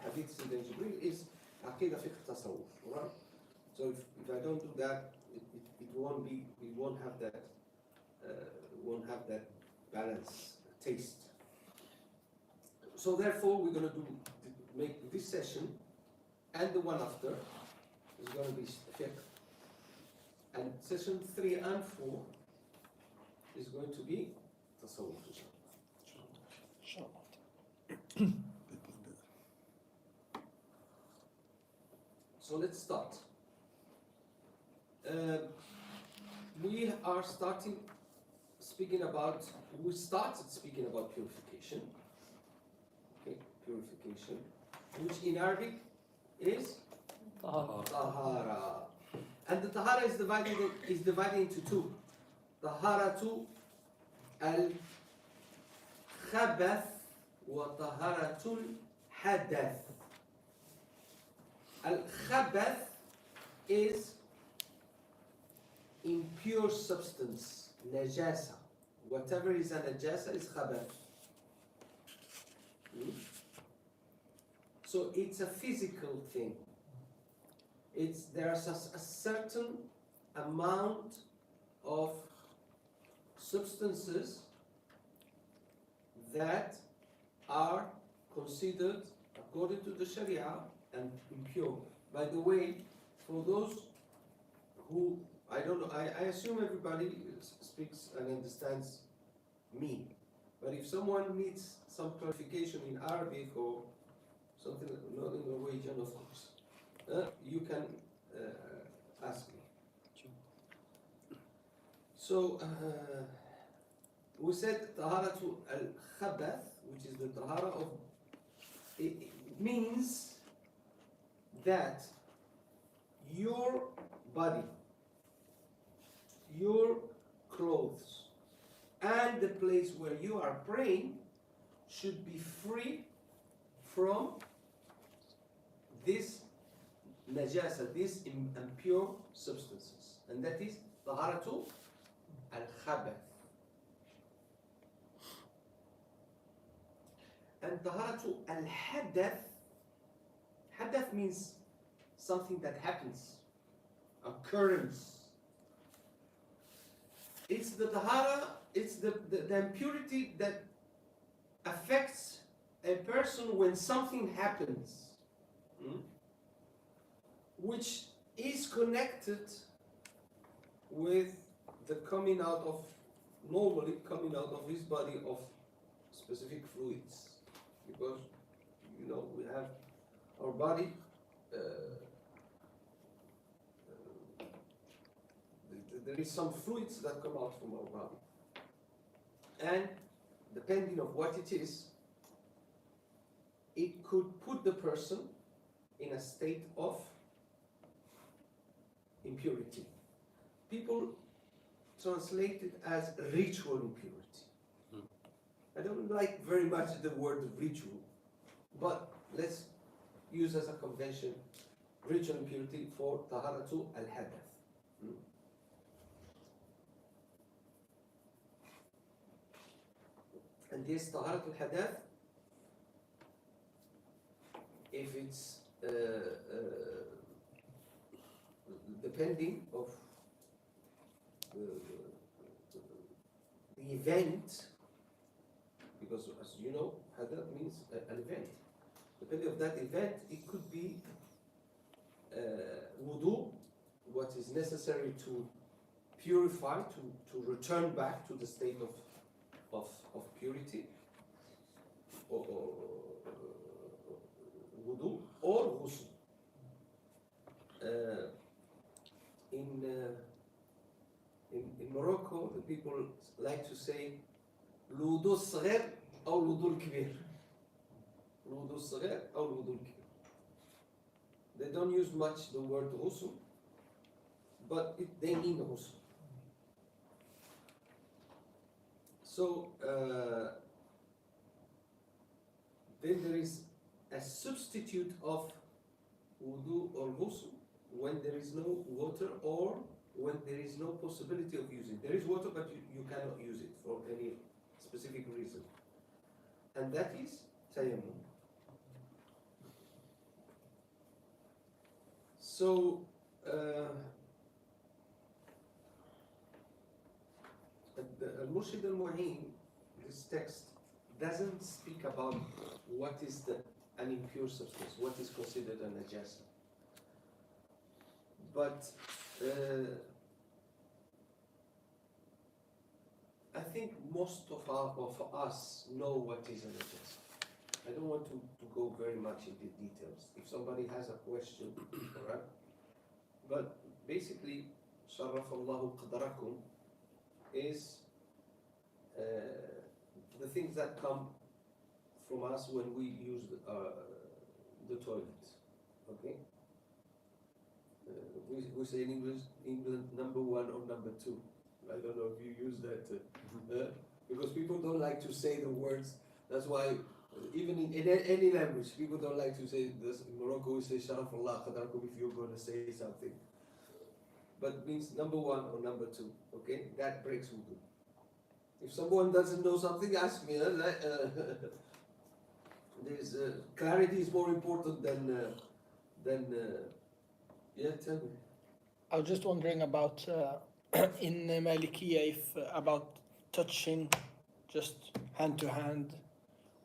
حديث سيدنا جبريل is عقيدة فقه التصوف, right? So if I don't do that, it won't have that balance taste. So therefore, we're going to make this session and the one after is going to be fiqh, and session 3 and 4 is going to be tasawwuf. So let's start. We started speaking about purification. Okay, purification, which in Arabic is tahara. And the tahara is divided into two. Taharatu al-khabath wa taharatul hadath. Al-khabath is impure substance, najasa. Whatever is a najasa is khabath. So it's a physical thing. There's a certain amount of substances that are considered, according to the Sharia, and impure. By the way, for those who, I don't know, I assume everybody speaks and understands me. But if someone needs some clarification in Arabic or something, not in Norwegian, of course, you can ask me. So, we said Taharatu al-Khabath, which is the Tahara of, it means that your body, your clothes, and the place where you are praying should be free from this najasa, these impure substances. And that is taharatu al-khabath. And taharatu al-hadath, hadath means something that happens, occurrence. It's the tahara, it's the impurity that affects a person when something happens, which is connected with the normally coming out of his body of specific fluids. Because, we have our body, there is some fluids that come out from our body. And depending on what it is, it could put the person in a state of impurity. People translate it as ritual impurity. I don't like very much the word ritual, but let's use as a convention ritual impurity for taharatu al-hadath. And this taharatu al-hadath, if it's depending of the event, because as you know, hadath means an event. Depending on that event, it could be wudu, what is necessary to purify, to return back to the state of purity, or wudu, or ghusl. In Morocco, the people like to say الوضوء الصغير أو الوضوء الكبير. الوضوء الصغير أو الوضوء الكبير. They don't use much the word ghusl, but they mean ghusl. So then there is a substitute of wudu or ghusl when there is no water or when there is no possibility of using. There is water, but you cannot use it for any specific reason. And that is tayammum. So, Al-Murshid al-Mu'in, this text, doesn't speak about what is an impure substance, what is considered a najasa. But I think most of us know what is a najasa. I don't want to go very much into details. If somebody has a question, all right? But basically, شرف الله قدركم is the things that come from us when we use the toilet. Okay? We say in English, England number one or number two. I don't know if you use that because people don't like to say the words. That's why even in any language, people don't like to say this. In Morocco, we say "Sharaf Allah qadarakum" if you're going to say something. But it means number one or number two. Okay, that breaks wudu. If someone doesn't know something, ask me. There's clarity is more important than yeah. Tell me. I was just wondering about in Malikiya if about touching just hand to hand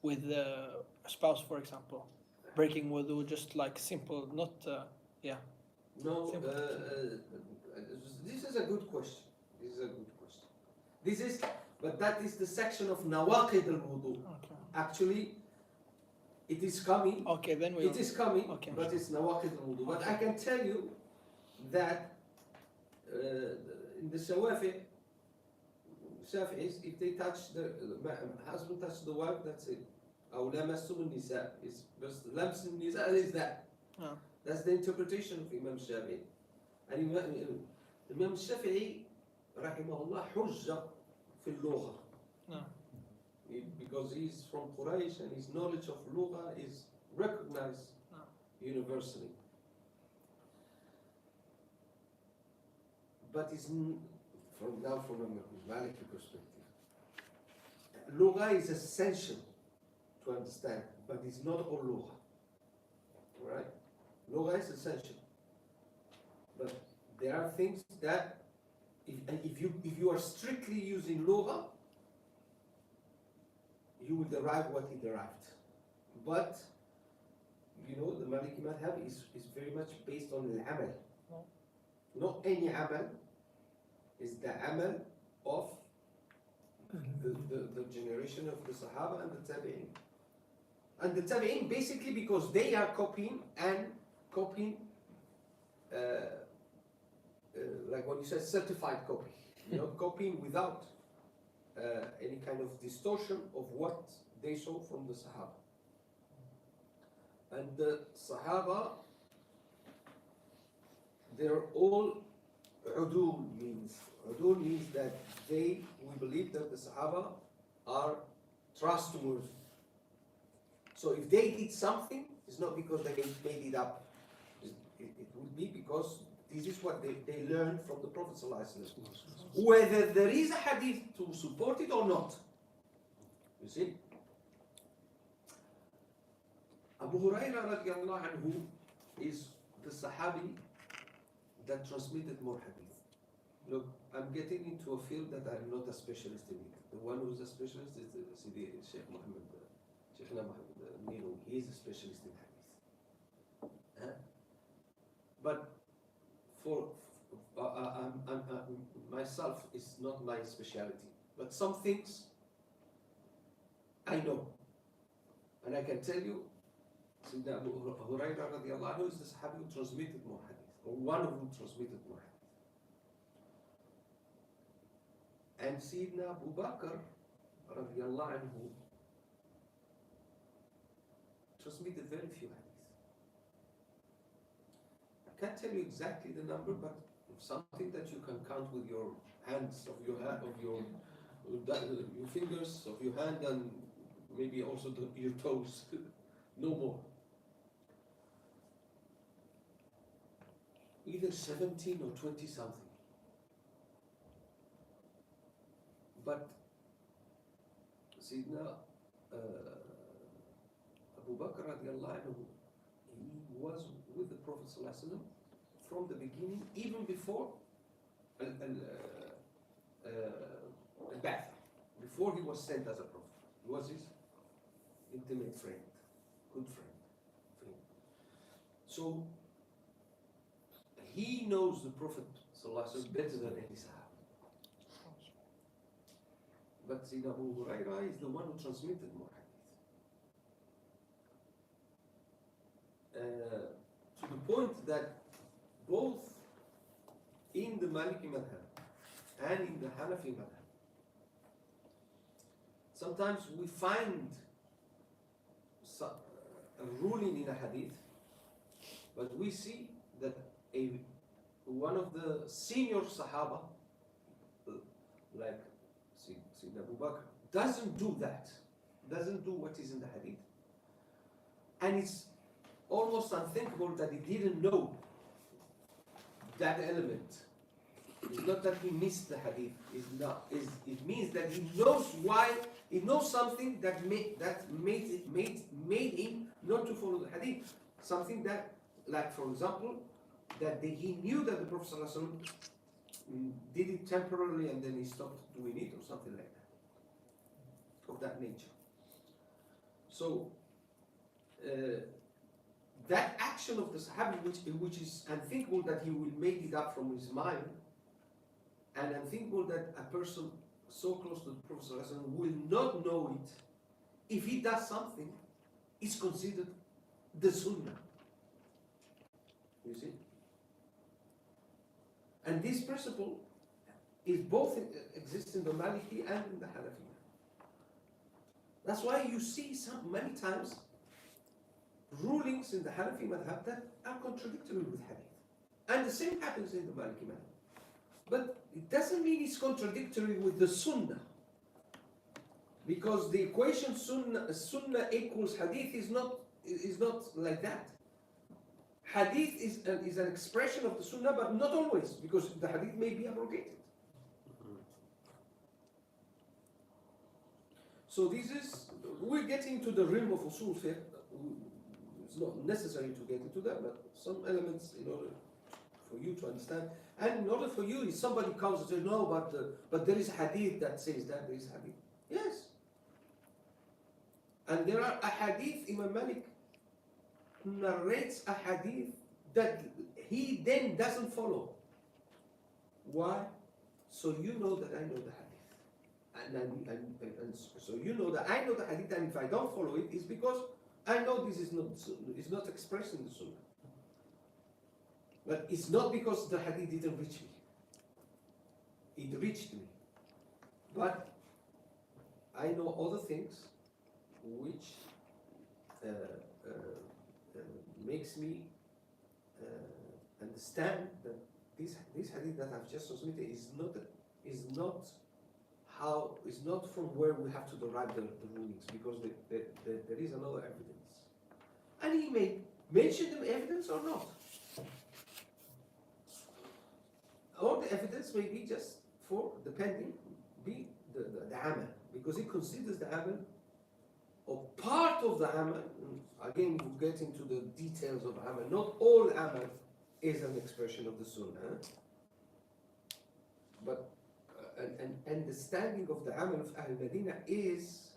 with a spouse, for example, breaking wudu, just like simple, not yeah. No, Simple. this is a good question. This is a good question. This is, but that is the section of nawaqid al-wudu. Okay. Actually, it is coming. Okay, then we. It is coming, Okay. but it's nawaqid al-wudu. But Okay. I can tell you that in the Shafi'is, if they touch the husband touch the wife, that's it. أو لمستم النساء is just لمس النساء is that. Yeah. That's the interpretation of Imam Shafi'i. And Imam Shafi'i رحمه الله حجة في اللغة. No. Because he's from Quraysh and his knowledge of Lugha is recognized universally. But it's from a Maliki perspective. Lugha is essential to understand, but it's not all Lugha. Alright? Lugha is essential. But there are things that if you are strictly using Lugha, you will derive what he derived. But you know, the Maliki madhab is very much based on al-amal. Not any amal is the amal of the generation of the Sahaba and the Tabi'in. And the Tabi'in basically because they are copying like when you said certified copy, you know, copying without any kind of distortion of what they saw from the Sahaba. And the Sahaba, they're all udul means. Udul means that we believe that the Sahaba are trustworthy. So if they did something, it's not because they made it up. It would be because this is what they learned from the Prophet ﷺ. Whether there is a hadith to support it or not. You see? Abu Hurairah radiallahu anhu is the Sahabi that transmitted more hadith. Look, I'm getting into a field that I'm not a specialist in it. The one who's a specialist is the Sidi Sheikh Muhammad, Sheikhna Muhammad Mino. He is a specialist in hadith. But for myself, it's not my specialty. But some things I know, and I can tell you, Sayyidina Abu Hurairah radiallahu anhu is the Sahabi who transmitted more hadith, or one of who transmitted more hadith. And Sayyidina Abu Bakr radiallahu anhu transmitted very few hadith. I can't tell you exactly the number, but something that you can count with your hands, your fingers of your hand, and maybe also your toes, no more. Either 17 or 20 something. But Sayyidina Abu Bakr radiallahu anhu, he was with the Prophet sallallahu alaihi wasallam from the beginning, even before al-Ba'th, before he was sent as a prophet. He was his intimate friend, good friend. So he knows the Prophet ﷺ better than any Sahaba. But Sayyidina Abu Hurairah is the one who transmitted more hadith. To the point that both in the Maliki madhab and in the Hanafi madhab, sometimes we find a ruling in a hadith, but we see that one of the senior Sahaba, like Sayyidina Abu Bakr, doesn't do that, doesn't do what is in the hadith. And it's almost unthinkable that he didn't know that element. It's not that he missed the hadith. It means that he knows why. He knows something that made him not to follow the hadith. Something that, like for example, that he knew that the Prophet ﷺ did it temporarily and then he stopped doing it or something like that, of that nature. So that action of the Sahabi, which is unthinkable that he will make it up from his mind, and unthinkable that a person so close to the Prophet ﷺ will not know it, if he does something, it's considered the Sunnah. You see? And this principle is both exists in the Maliki and in the Hanafi. That's why you see many times rulings in the Hanafi madhab that are contradictory with hadith. And the same happens in the Maliki madhab. But it doesn't mean it's contradictory with the Sunnah. Because the equation Sunnah equals hadith is not like that. Hadith is an expression of the Sunnah, but not always, because the hadith may be abrogated. So we're getting to the realm of usul fiqh. It's not necessary to get into that, but some elements in order for you to understand. And in order for you, if somebody comes and says, no, but there is a hadith that says that, there is a hadith. Yes. And there are a hadith, Imam Malik narrates a hadith that he then doesn't follow. Why? So you know that I know the hadith. And so you know that I know the hadith, and if I don't follow it, it's because I know this is not expressed in the Sunnah. But it's not because the hadith didn't reach me. It reached me. But I know other things which makes me understand that this hadith that I've just transmitted is not from where we have to derive the rulings, because there is another evidence. And he may mention the evidence or not. Or the evidence may be just for, depending, be the amal, because he considers the amal or part of the amal. Again, we get into the details of amal. Not all amal is an expression of the Sunnah, but and the standing of the amal of Ahl Madina is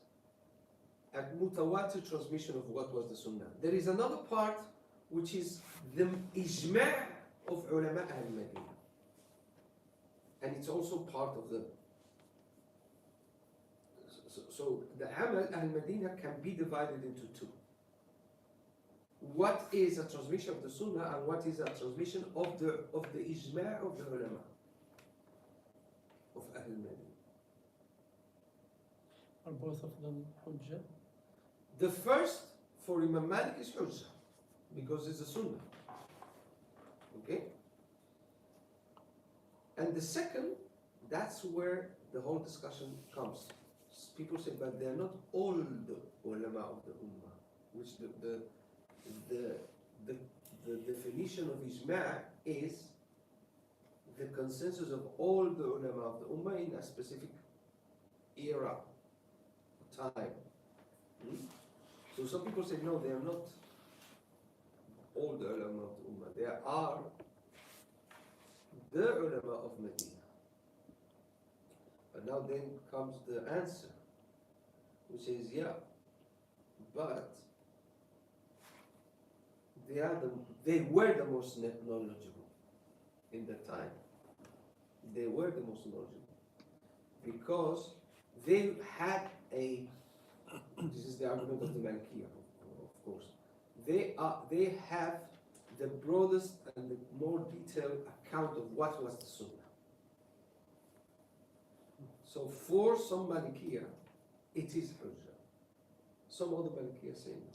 a mutawatir transmission of what was the Sunnah. There is another part which is the ijma' of ulama Ahl Madina, and it's also part of the. So the amal Ahl Madina can be divided into two. What is a transmission of the Sunnah and what is a transmission of the ijma' of the ulama of Ahl Madina? Are both of them hujjah? The first for Imam Malik is hujjah because it's a Sunnah. Okay? And the second, that's where the whole discussion comes. People say, but they're not all the ulama of the ummah, which the definition of ijma' is the consensus of all the ulama of the ummah in a specific era, time. So some people say, no, they are not all the ulama of the ummah. There are the ulama of Medina. But now then comes the answer, which is yeah, but they were the most knowledgeable in the time. They were the most knowledgeable because they had a. This is the argument of the Malikiya, of course. They have the broadest and the more detailed account of what was the Sunnah. So for some Malikiya, it is Hujjah. Some other Malikiya say no.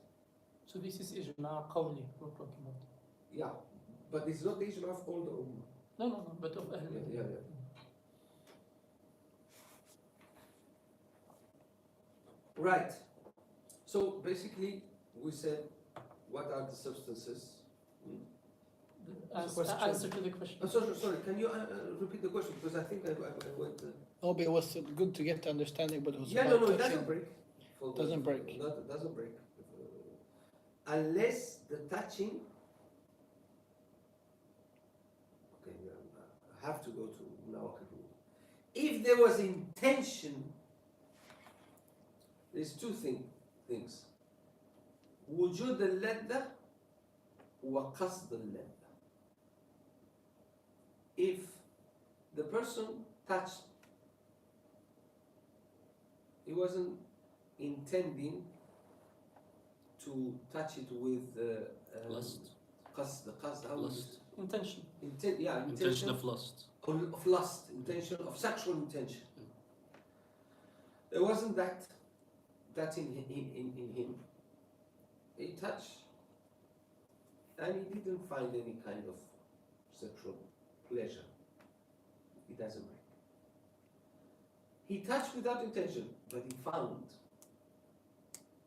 So this is ijma qawli we're talking about. Yeah, but it's not the ijma of all the Ummah. No, but of Ahl. Yeah. Right. So basically, we said, what are the substances? Answer to the question. Sorry, can you repeat the question? Because I think I went. No, but it was good to get the understanding, but it was Yeah, about no, it touching. doesn't break. Doesn't break. It doesn't break. Unless the touching. Okay, I have to go to now. If there was intention, there's two things. وجود اللذة وقصد اللذة. If the person touched, he wasn't intending to touch it with Lust. قصد how Lust. Intention. Intention of lust. of lust, intention of sexual intention. There wasn't that in him. He touched, and he didn't find any kind of sexual pleasure. It doesn't break. He touched without intention, but he found,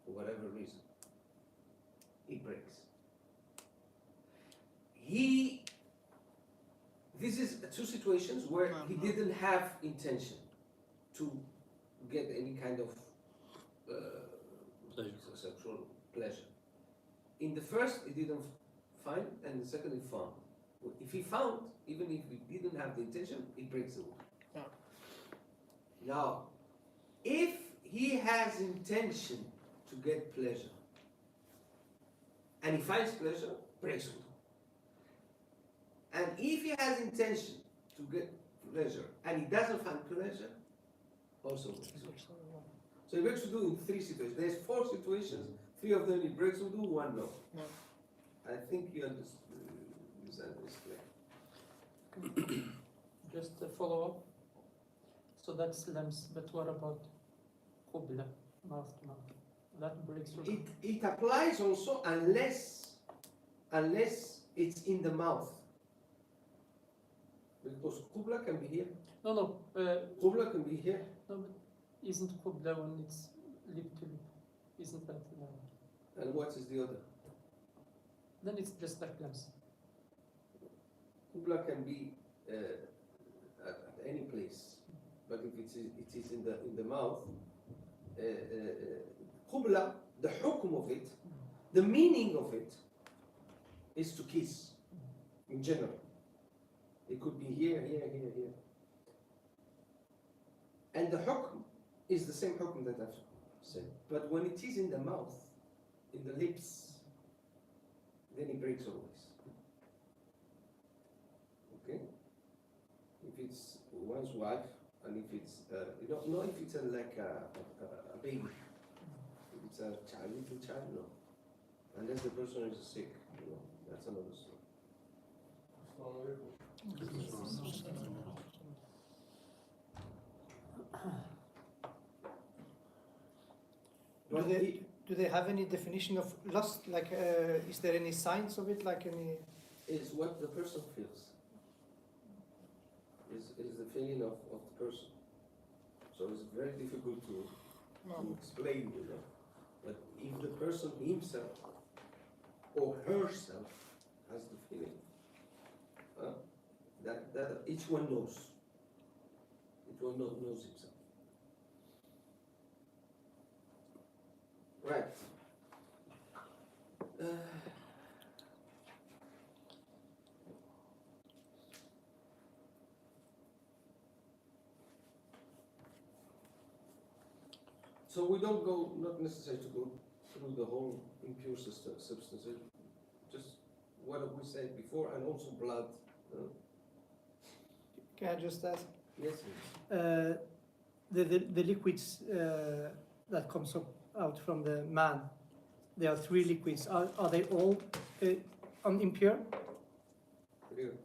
for whatever reason, it breaks. This is two situations where he didn't have intention to get any kind of sexual pleasure. In the first, he didn't find, and in the second, he found. If he found, even if he didn't have the intention, it breaks the wudu. Yeah. Now, if he has intention to get pleasure, and he finds pleasure, breaks wudu. And if he has intention to get pleasure, and he doesn't find pleasure, also breaks wudu. So he breaks wudu in three situations. There's four situations. Three of them he breaks wudu, one no. No. I think you understand this clear. Just a follow up. So that's lams, but what about qubla, mouth to mouth? That breaks wudu. It applies also unless it's in the mouth. Because qubla can be here. No. Qubla can be here. No, but isn't qubla when it's lip to lip? Isn't that? And what is the other? Then it's just like lams. Qubla can be at any place, but if it is in the mouth, qubla, the hukm of it, the meaning of it, is to kiss, in general. It could be here. And the hukm is the same hukm that I've said. But when it is in the mouth, in the lips, then it breaks always. Okay? If it's one's wife, and if it's, you don't know if it's like a baby. If it's a child, little child, no. Unless the person is sick, that's another story. Do they have any definition of lust? Like, is there any signs of it? Like any? Is what the person feels. Is the feeling of the person. So it's very difficult to explain, But if the person himself or herself has the feeling, that each one knows. Each one knows himself. Right. So we don't go, not necessary to go through the whole impure substance, just what we said before, and also blood. Can I just ask? Yes. The liquids that comes out from the man, there are three liquids. Are they all impure? Really?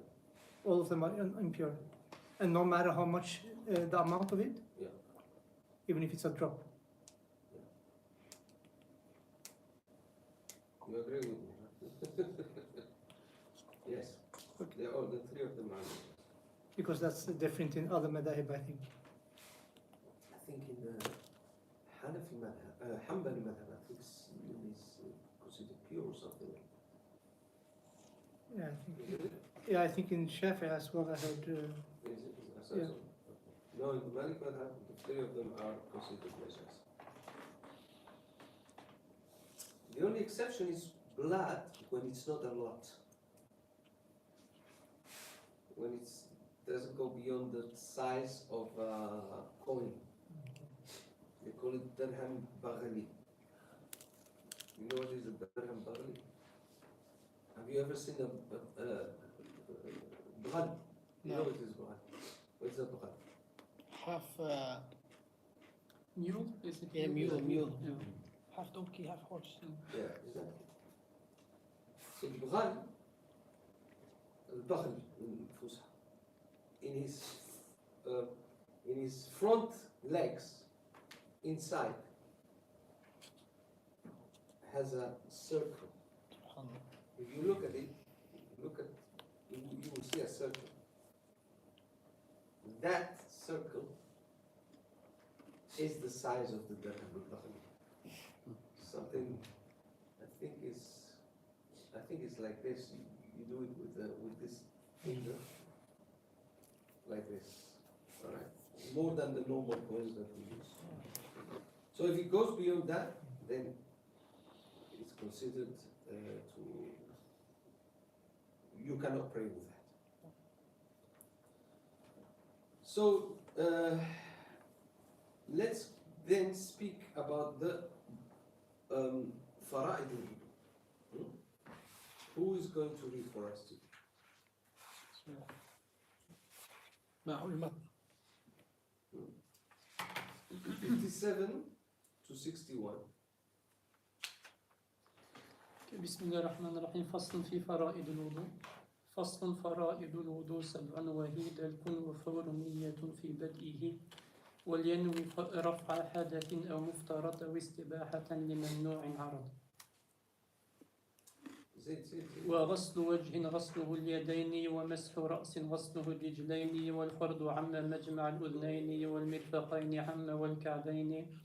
All of them are impure, and no matter how much the amount of it. Yeah. Even if it's a drop. You agree with me? Yes. Okay. They all, the three of them are. Because that's different in other madahib, I think. I think in the Hanafi madhab, Hanbali madhab, I think it's considered pure or something like Yeah, I that. think. Is it? Yeah, I think in Shafi as well. I heard. Is it? I thought Yeah. so. No, in the Malik madhab, the three of them are considered measures. The only exception is blood when it's not a lot. When it doesn't go beyond the size of a coin. They call it dirham baghali. You know what is a dirham baghali? Have you ever seen a bghal? You know No. what is bghal? What's a bghal? Half, Mule, basically. yeah, mule. Yeah. Half donkey, half horse. Yeah, exactly. So البغال البغل الفصحى in his front legs inside has a circle. If you look at it, you will see a circle. That circle is the size of the dirham al-baghl. Something I think it's like this. You do it with this finger, like this. All right, more than the normal coins that we use. So if it goes beyond that, then it's considered you cannot pray with that. So let's then speak about the fara'id al-wudu. Who is going to read for us today? معه المتن. 57 to 61. بسم الله الرحمن الرحيم. فصل في فرائض الوضوء. فصل فرائض الوضوء 7 وهي دلك وفور نية في بدئه ولينوي رفع حدث أو مفترض أو استباحة لممنوع عرض. وغسل وجه غسله اليدين ومسح رأس غسله الرجلين والفرض عم مجمع الأذنين والمرفقين عم والكعبين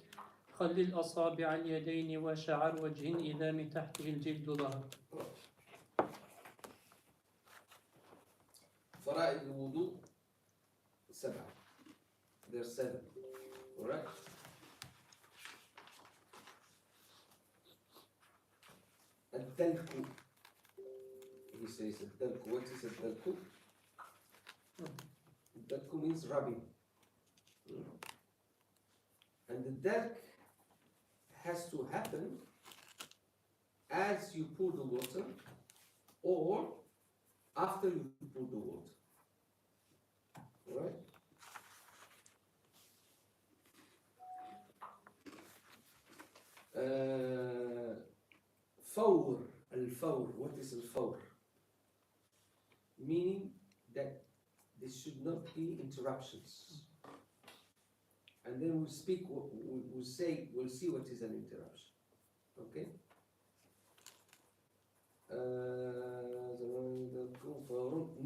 خل الأصابع اليدين وشعر وجه إذا من تحته الجلد ظهر. فرائض الوضوء 7. There's 7. Alright? الدلك. He says الدلك. What is الدلك? الدلك means rubbing. And the dalk has to happen as you pour the water or after you pour the water. Alright? فور الفور. What is الفور? Meaning that there should not be interruptions. And then we'll speak, we'll see what is an interruption. Okay?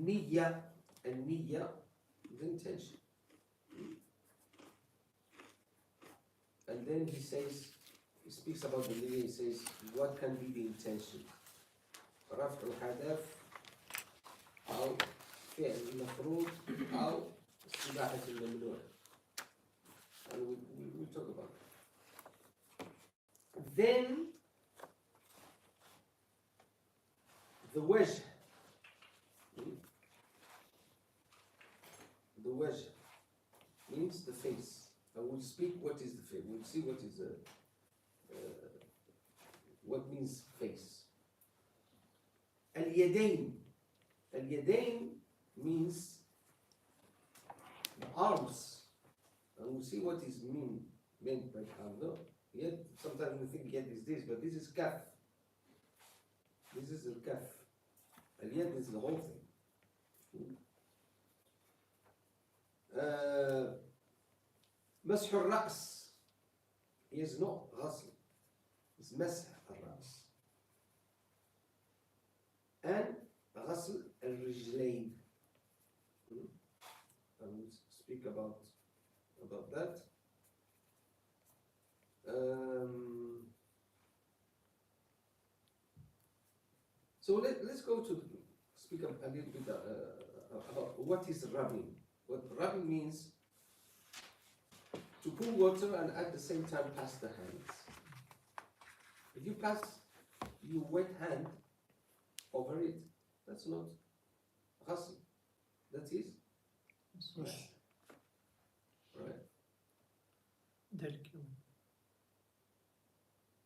Niyya, and niyya is intention. And then he speaks about the niyya, he says, what can be the intention? رفع الحدث أو فعل المفروض أو استباحة الممنوع. And we'll talk about it. Then the wajh. The wajh means the face. and we'll speak what is the face. We'll see what is what means face. Al-yadayn. Al-yadayn means the arms, and we'll see what is meant by arm. No, yet sometimes we think yad is this, but this is kaf. This is the kaf. Al-yad is the whole thing. مسح الرأس is not غسل, it's مسح الرأس. And غسل الرجلين. I will speak about that. So let's go to speak a little bit about what is rubbing. What rubbing means to pour water and at the same time pass the hands. If you pass your wet hand over it, that's not ghasl. That is mash. Right? Delk.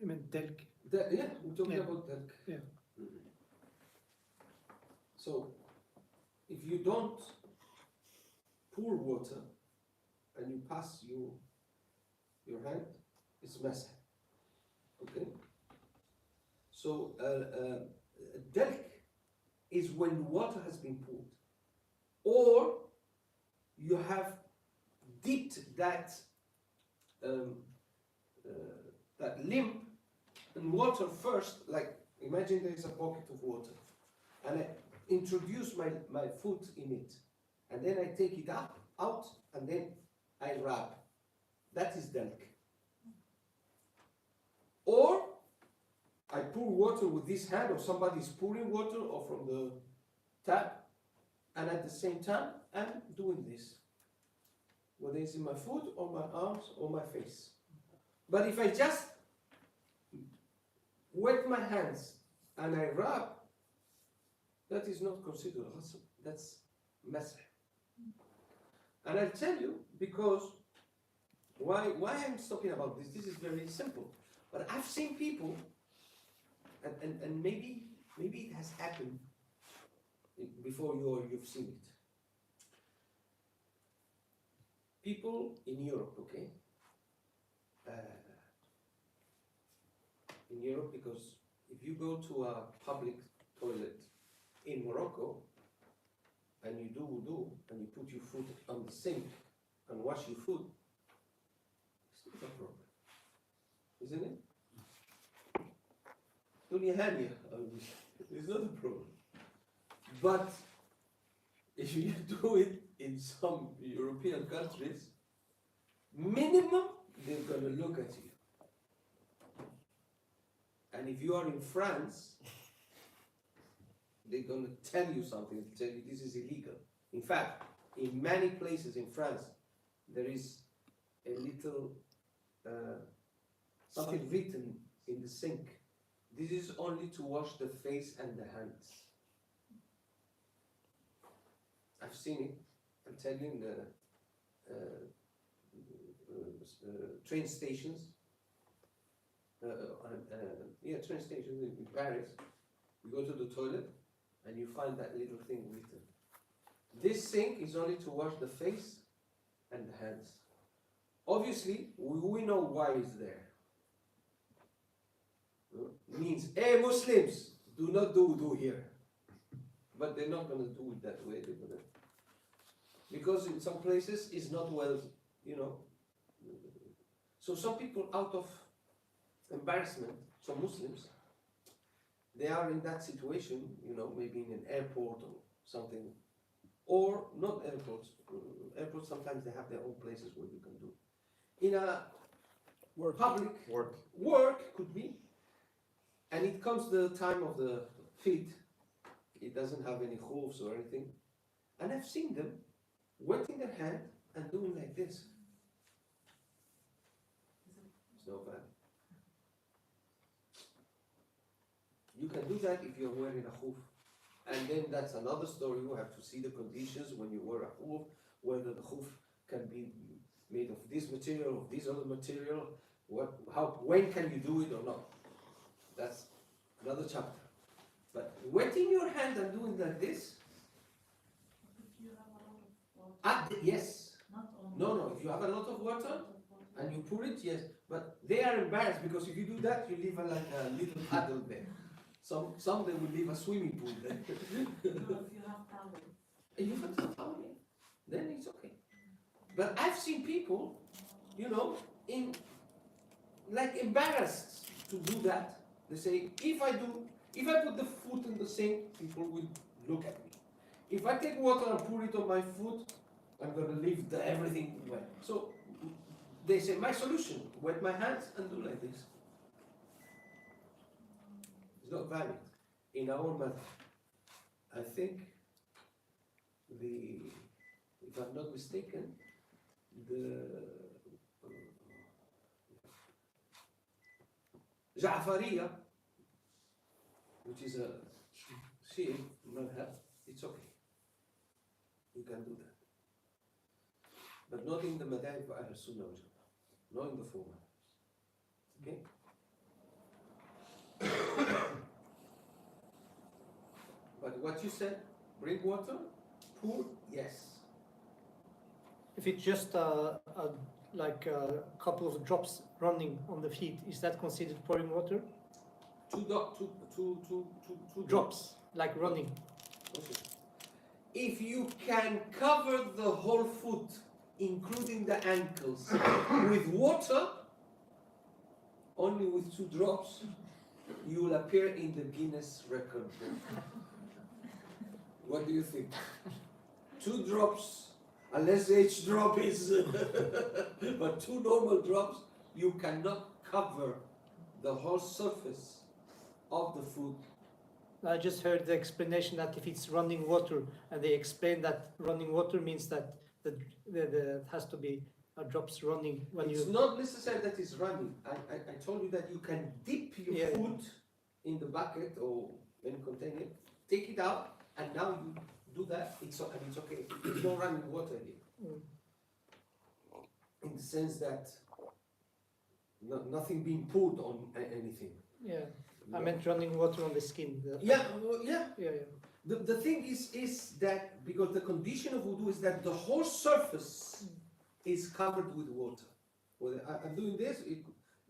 You mean delk? Yeah, we're talking Yeah. about that. Yeah. So, if you don't pour water and you pass your hand, it's masah. Okay? So, delk is when water has been poured, or you have dipped that that limb in water first. Like, imagine there is a pocket of water, and I introduce my foot in it, and then I take it out, and then I rub. That is delk. Or I pour water with this hand, or somebody is pouring water, or from the tap, and at the same time I'm doing this, whether it's in my foot or my arms or my face. But if I just wet my hands and I rub, that is not considered ghusl. That's masah. And I'll tell you because why I'm talking about this. This is very simple. But I've seen people, and maybe it has happened before you've seen it. People in Europe, okay? In Europe, because if you go to a public toilet in Morocco and you do wudu and you put your foot on the sink and wash your foot, it's not a problem, isn't it? It's not a problem. But if you do it in some European countries, minimum they're gonna look at you. And if you are in France, they're gonna tell you something, tell you this is illegal. In fact, in many places in France, there is a little something written in the sink. This is only to wash the face and the hands. I've seen it. I'm telling the train stations. Train stations in Paris. You go to the toilet and you find that little thing written. This sink is only to wash the face and the hands. Obviously, we know why it's there. It means, hey Muslims, do not do here. But they're not going to do it that way. They're gonna, because in some places it's not well, So some people, out of embarrassment, some Muslims, they are in that situation, maybe in an airport or something, or not airports. Airports sometimes they have their own places where you can do. In a public work could be, and it comes the time of the feet. It doesn't have any hoofs or anything, and I've seen them wetting their hand and doing like this. It's no bad. You can do that if you're wearing a hoof. And then that's another story. You have to see the conditions when you wear a hoof, whether the hoof can be made of this material, of this other material, when can you do it or not? That's another chapter. But wetting your hand and doing like this, If you have a lot of water, yes. not only. No, if you have a lot of water and you pour it, yes. But they are embarrassed because if you do that, you leave like a little puddle there. Some they will leave a swimming pool there. No, if you have towel. And you put a towel in, then it's okay. But I've seen people, embarrassed to do that. They say, if I put the foot in the sink, people will look at me. If I take water and pour it on my foot, I'm gonna leave everything wet. So they say, my solution, wet my hands and do like this. It's not valid in our method. I think if I'm not mistaken, the Ja'fariya, which is a Shia madhab, it's okay. You can do that. But not in the madhab of Ahl Sunnah wal Jama'ah, not in the four madhabs. Okay? But what you said, bring water, pour, yes. If it's just like a couple of drops running on the feet, is that considered pouring water? Two Drops, like running. Okay. If you can cover the whole foot, including the ankles, with water, only with 2 drops, you will appear in the Guinness record book. What do you think? 2 drops, unless each drop is, but 2 normal drops, you cannot cover the whole surface of the foot. I just heard the explanation that if it's running water, and they explain that running water means that the has to be drops running when It's you. not necessary that it's running. I told you that you can dip your foot in the bucket or any container, take it out, and now you do that, and it's okay. There's no running water here. In the sense that nothing being poured on anything. Yeah, I meant running water on the skin. Yeah. Yeah. The thing is that because the condition of wudu is that the whole surface is covered with water. Well, I'm doing this,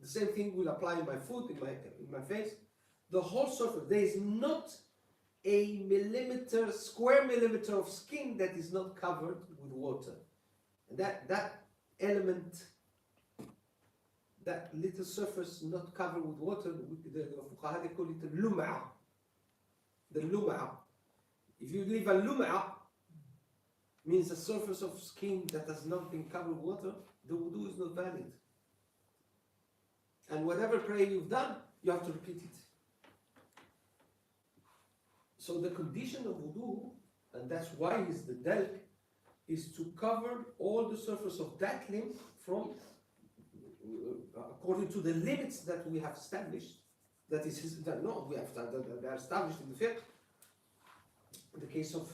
the same thing will apply in my foot, in my face. The whole surface, there is not a square millimeter of skin that is not covered with water. And that element, that little surface not covered with water, the fuqaha they call it the lum'a. The lum'a. If you leave a lum'a, means a surface of skin that has not been covered with water, the wudu is not valid. And whatever prayer you've done, you have to repeat it. So the condition of wudu, and that's why is the dalk, is to cover all the surface of that limb from, according to the limits that we have established. That are established in the fiqh. In the case of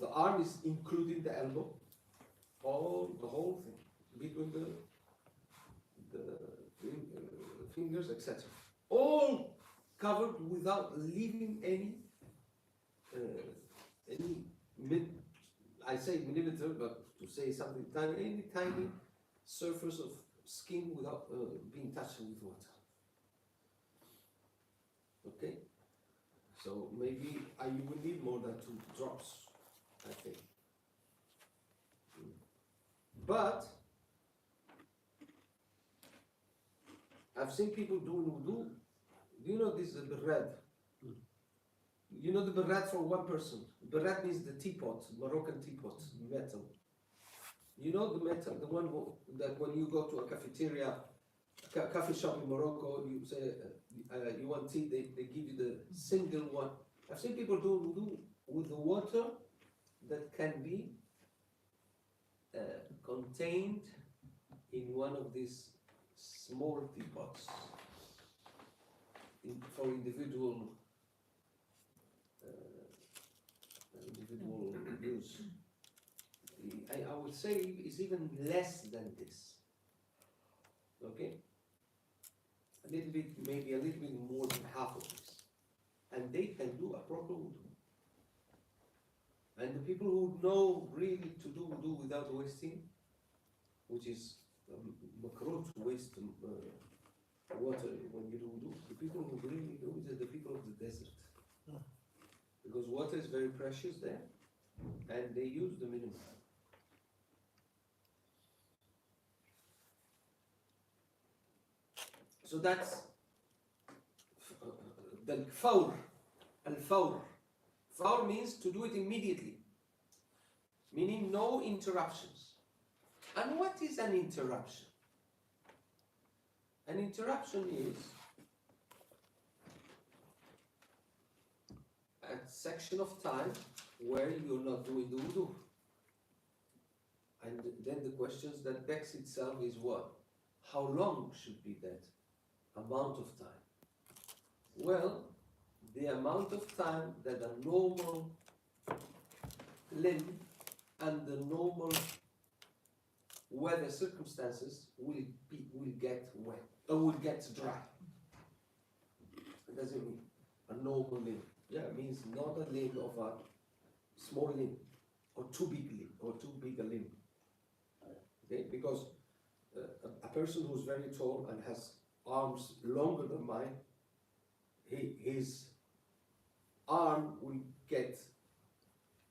the arm is including the elbow, the whole thing, between the fingers, etc. All covered without leaving any I say millimeter, but to say something tiny, any tiny surface of skin without being touched with water. Okay? So maybe you will need more than 2 drops, I think. But I've seen people doing wudu. Do you know this birrad? You know the birrad for one person. Birrad means the teapot, Moroccan teapot, metal. You know the metal, the one that when you go to a cafeteria, coffee shop in Morocco, you say you want tea, they give you the single one. I've seen people do wudu with the water that can be contained in one of these small teapots for individual use. I would say is even less than this. Okay? A little bit, maybe a little bit more than half of this. And they can do a proper wudu. And the people who know really to do wudu without wasting, which is makruh to waste water when you do wudu, the people who really do it are the people of the desert. Because water is very precious there, and they use the minimum. So that's the fawr, al-fawr. Fawr means to do it immediately, meaning no interruptions. And what is an interruption? An interruption is a section of time where you're not doing the wudu. And then the questions that begs itself is what? How long should be that amount of time? Well, the amount of time that a normal limb and the normal weather circumstances will get wet or will get dry. What does it mean? A normal limb. Yeah, it means not a limb of a small limb or too big limb or too big a limb. Okay, because a person who's very tall and has arms longer than mine, his arm will get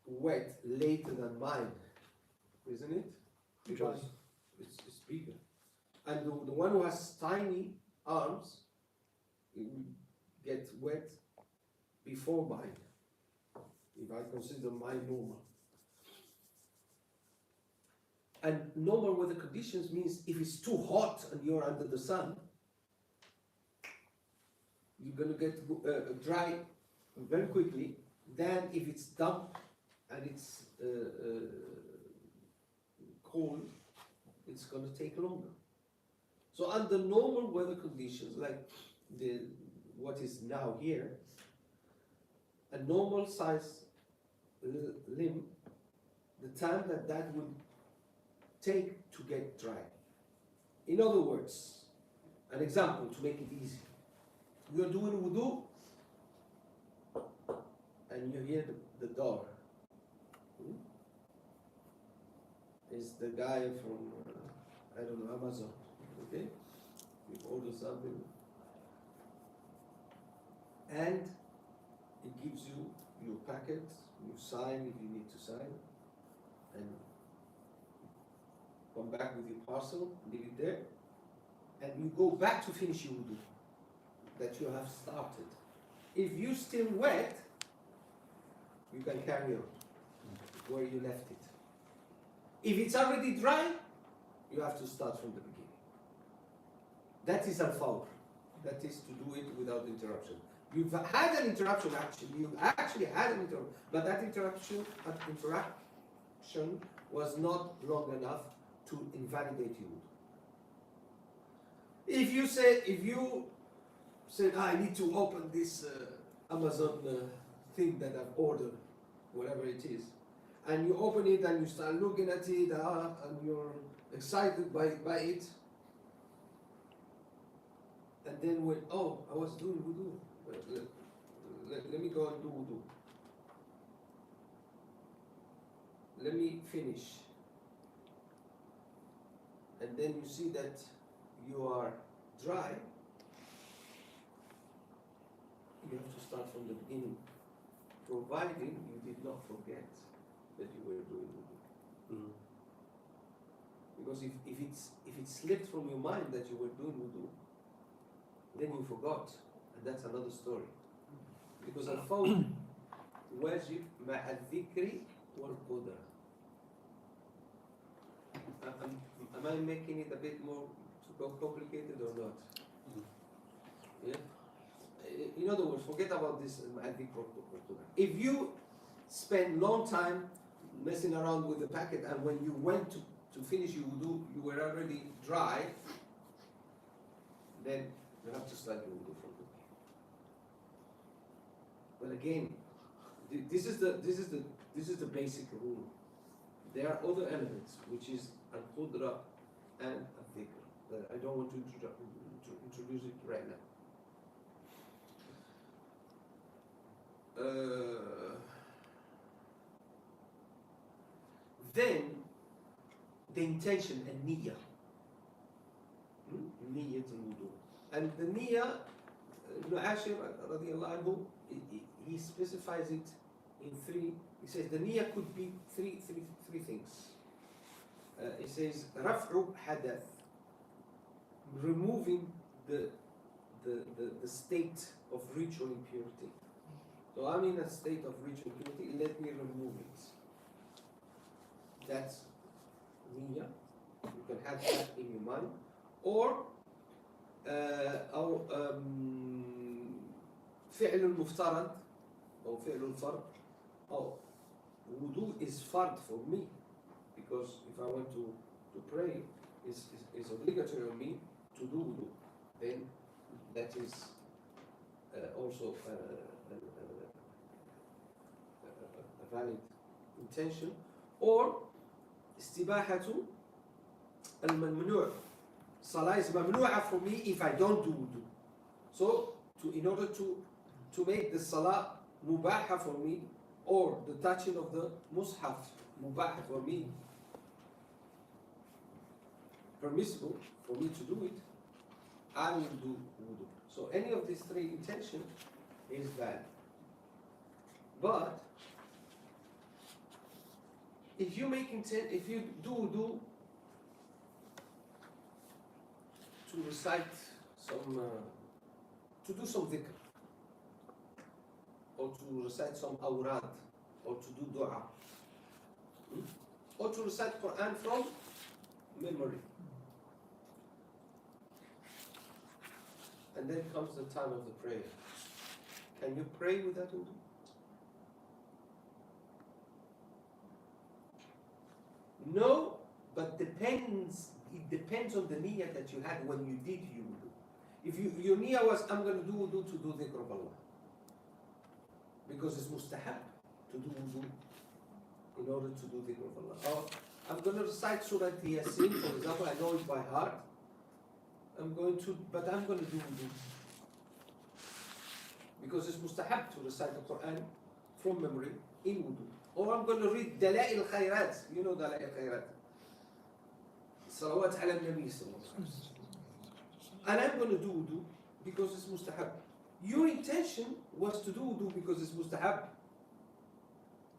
wet later than mine, isn't it? Because it's bigger. And the one who has tiny arms, it will get wet before mine, if I consider mine normal. And normal weather conditions means if it's too hot and you're under the sun, you're going to get dry very quickly. Then if it's damp and it's cold, it's going to take longer. So under normal weather conditions, like what is now here, a normal size limb, the time that would take to get dry. In other words, an example to make it easy. You're doing wudu and you hear the door. It's the guy from, I don't know, Amazon, okay? You order something and it gives you your packet, you sign if you need to sign, and come back with your parcel, leave it there, and you go back to finish your wudu that you have started. If you're still wet, you can carry on where you left it. If it's already dry, you have to start from the beginning. That is al-fawr. That is to do it without interruption. You've had an interruption actually. You actually had an interruption, but that interaction was not long enough to invalidate you. If you said, I need to open this Amazon thing that I've ordered, whatever it is, and you open it and you start looking at it and you're excited by it, and then when, oh, I was doing wudu, let me go and do wudu. Let me finish. And then you see that you are dry, you have to start from the beginning, providing you did not forget that you were doing wudu. Mm. Because if it slipped from your mind that you were doing wudu, then you forgot, and that's another story. Because al-fawr wajib ma'a al-dhikri wal-qudra. Am I making it a bit more complicated or not? Yeah. In other words, forget about this ma'a al-dhikri wal-qudra. If you spend long time messing around with the packet, and when you went to finish your wudu, you were already dry, then you have to start your wudu from the beginning. But again, this is the basic rule. there are other elements, which is al-qudra and al-dhikr. I don't want to introduce it right now. Then the intention and niyyah. Niyyat al-wudu. And the niyyah, Ibn Ashir radiallahu anhu, he specifies it in three. He says the niyyah could be three things. He says raf'u hadath, removing the state of ritual impurity. So I'm in a state of ritual impurity, let me remove it. That's niyyah. You can have that in your mind. Or فعل المفترض أو فعل الفرض. Oh, wudu is fard for me, because if I want to pray, it's obligatory on me to do wudu. Then that is also a valid intention. Or istibahatu al-mamnu'. Salah is mamnu'a for me if I don't do wudu. So in order to make the salah mubaha for me, or the touching of the mushaf mubaha for me, permissible for me to do it, I will do wudu. So any of these three intentions is valid. But if you do wudu to recite some, to do some dhikr, or to recite some awrad, or to do dua, or to recite Quran from memory. And then comes the time of the prayer. Can you pray without wudu? No, but it depends on the niyyah that you had when you did your wudu. If your niyyah was, I'm going to do wudu to do dhikr of Allah, because it's mustahab to do wudu in order to do dhikr of Allah. Or I'm going to recite Surah Yasin, for example, I know it by heart. But I'm going to do wudu, because it's mustahab to recite the Quran from memory in wudu. Or I'm going to read Dala'il Khairat. You know Dala'il Khairat. Salawat ala Nabi sallallahu alayhi wa. And I'm going to do wudu because it's mustahab. Your intention was to do wudu because it's mustahab.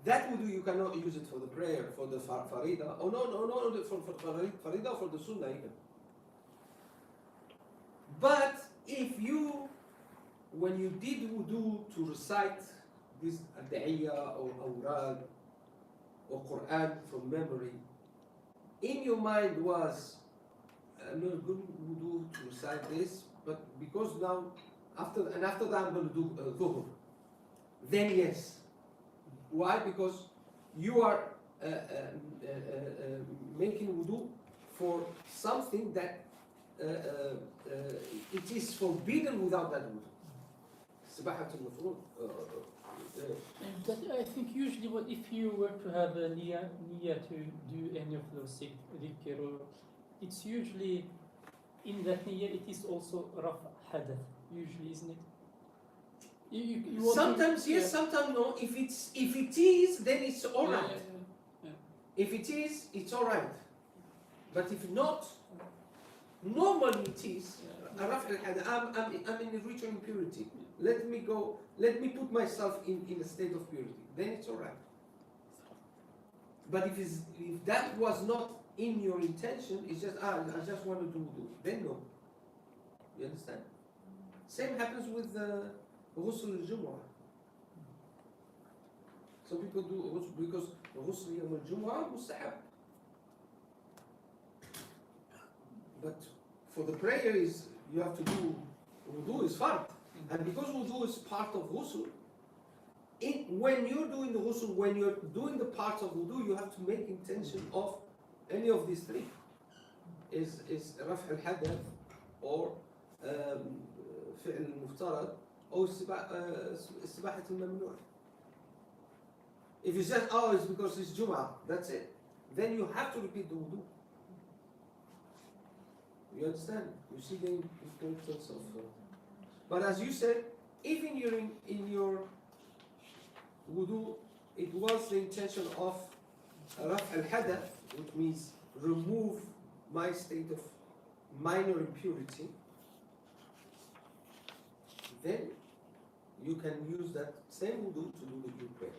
That wudu you cannot use it for the prayer, for the farida. Oh no, for farida or for the sunnah even. But if you, when you did wudu to recite this ad'iyah or awrad or Quran from memory, in your mind was, I'm not going to wudu to recite this, but because now, after that I'm going to do dhuhr, then yes. Why? Because you are making wudu for something that it is forbidden without that wudu. Sibahatul mafruḍ. But I think usually if you were to have a niyyah to do any of those dhikr, it's usually in that niyyah it is also raf hadath, usually, isn't it? You Sometimes yes, sometimes no. If it is, then it's all right. Yeah. If it is, it's all right. But if not, normally it is. I'm in a ritual impurity. Let me put myself in a state of purity. Then it's all right. But if that was not in your intention, it's just, I just want to do, then no. You understand? Same happens with ghusl al-Jumu'ah. Some people do ghusl because ghusl yawm al-Jumu'ah mustahab. But for the prayer you have to do wudu is fard. And because wudu is part of ghusl, when you're doing the ghusl, when you're doing the parts of wudu, you have to make intention of any of these three. Is raf' al-hadath, or fi'l al-muftarad, or istibahat al-mamnu'. If you said, it's because it's Jum'ah, that's it. then you have to repeat the wudu. You understand? You see the importance of. But as you said, even in your wudu, it was the intention of raf al-hadath, which means remove my state of minor impurity. Then you can use that same wudu to do the good prayer.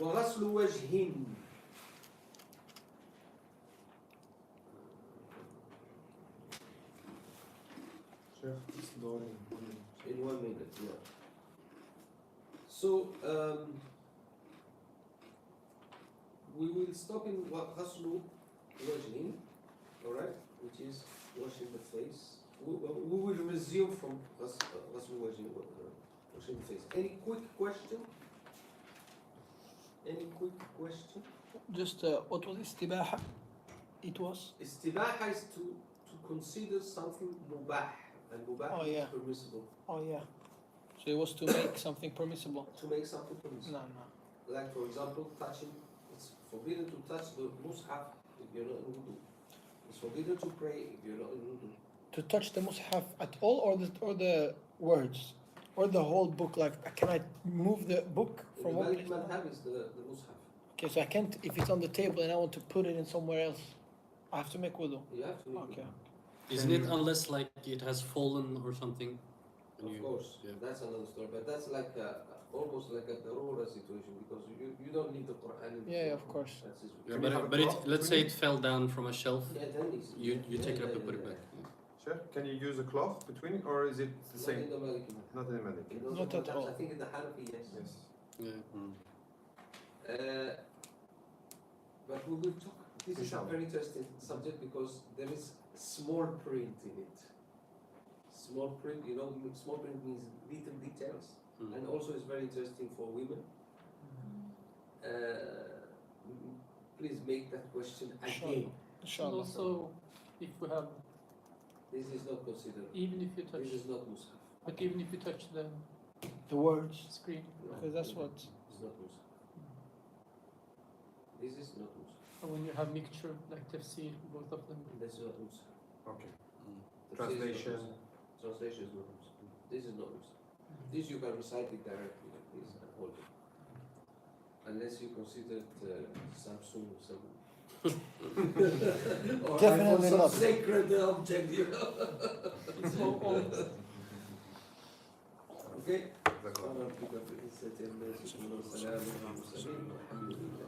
وغسل وجه. In 1 minute, yeah. So we will stop in غسل وجه, all right, which is washing the face. We will resume from غسل وجه, washing the face. Any quick question? Any quick question? Just what was istibaha? It was. Istibaha is to consider something mubah, and mubah Oh, is yeah. permissible. Oh yeah. So it was to make something permissible. To make something permissible. No. Like for example, touching. It's forbidden to touch the mushaf if you're not in wudu. It's forbidden to pray if you're not in wudu. To touch the mushaf at all, or the words, or the whole book. Like, can I move the book from The one Malik place? madhab is the mushaf. Okay, so I can't. If it's on the table and I want to put it in somewhere else, I have to make wudu. You have to make Okay. wudu. Isn't it unless like it has fallen or something? Of course, yeah. that's another story. But that's like almost like a darura situation because you don't need the Quran. Yeah, of course. That's his Yeah, Can you have a but cloth let's say between? it fell down from a shelf. Yeah, then it's, You take it up and put it back. Sure. Can you use a cloth between, or is it the Not same? in the Maliki madhab. Not in the Malik. In those Not at madhabs, all. I think in the Hanafi, yes. Yes. Yeah. But we will talk. This is a Inshallah. very interesting subject because there is small print in it. Small print, small print means little details, Mm. and also it's very interesting for women. Please make that question Sure. again. And Inshallah. also, if we have, This is not considered. even if you touch, This is not mushaf. but even if you touch the The words. screen, Because that's what. It's not mushaf. This is not mushaf. or when you have mixture like tafsir, both of them. This is not mushaf. Okay. Tafsir is not Translation. mushaf. Translation is not mushaf. This is not mushaf. This you can recite it directly like this and hold it. Unless you consider Samsung some or Definitely some not. sacred object, It's all Okay? D'accord. سبحان ربك رب العزة عما يصفون وسلام على المرسلين والحمد لله